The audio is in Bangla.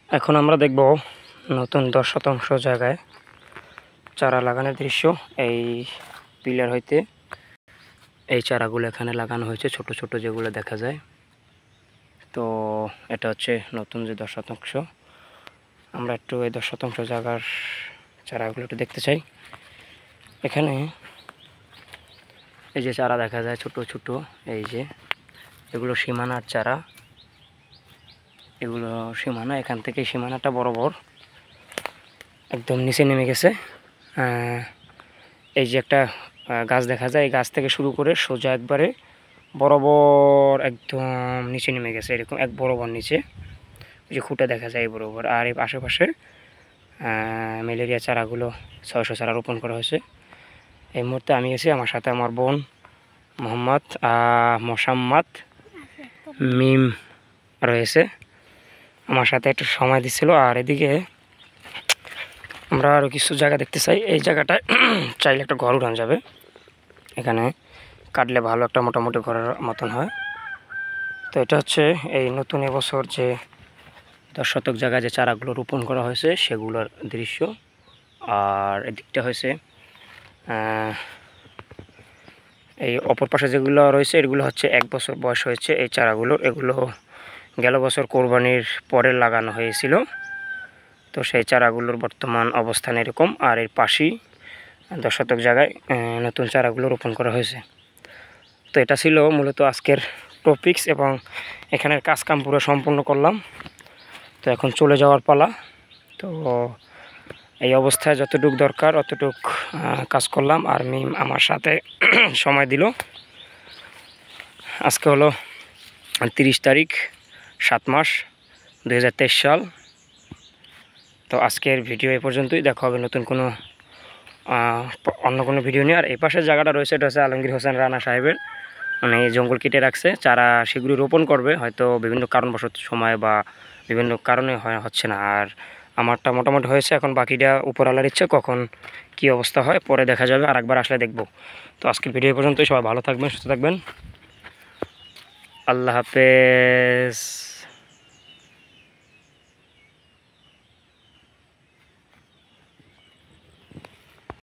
এখন আমরা দেখব নতুন 10% জায়গায় চারা লাগানোর দৃশ্য। এই পিলার হইতে এই চারাগুলো এখানে লাগানো হয়েছে, ছোট ছোট যেগুলো দেখা যায়। তো এটা হচ্ছে নতুন যে 10%। আমরা একটু এই 10% জায়গার চারাগুলো একটু দেখতে চাই। এখানে এই যে চারা দেখা যায় ছোট ছোট, এই যে এগুলো সীমানার চারা, এগুলো সীমানা। এখান থেকে সীমানাটা বরাবর একদম নিচে নেমে গেছে। এই যে একটা গাছ দেখা যায়, এই গাছ থেকে শুরু করে সোজা একবারে বরাবর একদম নিচে নেমে গেছে, এরকম এক বরাবর নিচে যে খুঁটে দেখা যায় এই বরাবর। আর এই আশেপাশে ম্যালেরিয়া চারাগুলো 600 চারা রোপণ করা হয়েছে। এই মুহূর্তে আমি গেছি, আমার সাথে আমার বোন মোসাম্মদ মিম রয়েছে, আমার সাথে একটু সময় দিচ্ছিল। আর এদিকে আমরা আরও কিছু জায়গা দেখতে চাই। এই জায়গাটায় চাইলে একটা ঘর উঠানো যাবে, এখানে কাটলে ভালো একটা মোটামুটি ঘরের মতন হয়। তো এটা হচ্ছে এই নতুন এবছর যে 10% জায়গায় যে চারাগুলো রোপণ করা হয়েছে সেগুলোর দৃশ্য। আর এদিকটা হয়েছে এই অপর পাশে যেগুলো রয়েছে এগুলো হচ্ছে 1 বছর বয়স হয়েছে এই চারাগুলোর। এগুলো গেল বছর কোরবানির পরে লাগানো হয়েছিল। তো সেই চারাগুলোর বর্তমান অবস্থান এরকম। আর এর পাশেই 10% জায়গায় নতুন চারাগুলো রোপণ করা হয়েছে। তো এটা ছিল মূলত আজকের টপিকস, এবং এখানের কাজকাম পুরো সম্পূর্ণ করলাম। তো এখন চলে যাওয়ার পালা। তো এই অবস্থায় যতটুকু দরকার অতটুক কাজ করলাম, আর মিম আমার সাথে সময় দিল। আজকে হলো 30 তারিখ 7 মাস 2023 সাল। তো আজকের ভিডিও এ পর্যন্তই, দেখা হবে নতুন কোনো অন্য কোনো ভিডিও নিয়ে। আর এই পাশের জায়গাটা রয়েছে, এটা হচ্ছে আলমগীর হোসেন রানা সাহেবের, মানে জঙ্গল কেটে রাখছে, চারা সেগুলি রোপণ করবে, হয়তো বিভিন্ন কারণবশত সময় বা বিভিন্ন কারণে হচ্ছে না। আর আমারটা মোটামুটি হয়েছে, এখন বাকিটা উপরওয়ালার ইচ্ছে, কখন কি অবস্থা হয় পরে দেখা যাবে, আর একবার আসলে দেখব। তো আজকের ভিডিও পর্যন্তই, সবাই ভালো থাকবেন, সুস্থ থাকবেন, আল্লাহ হাফেজ।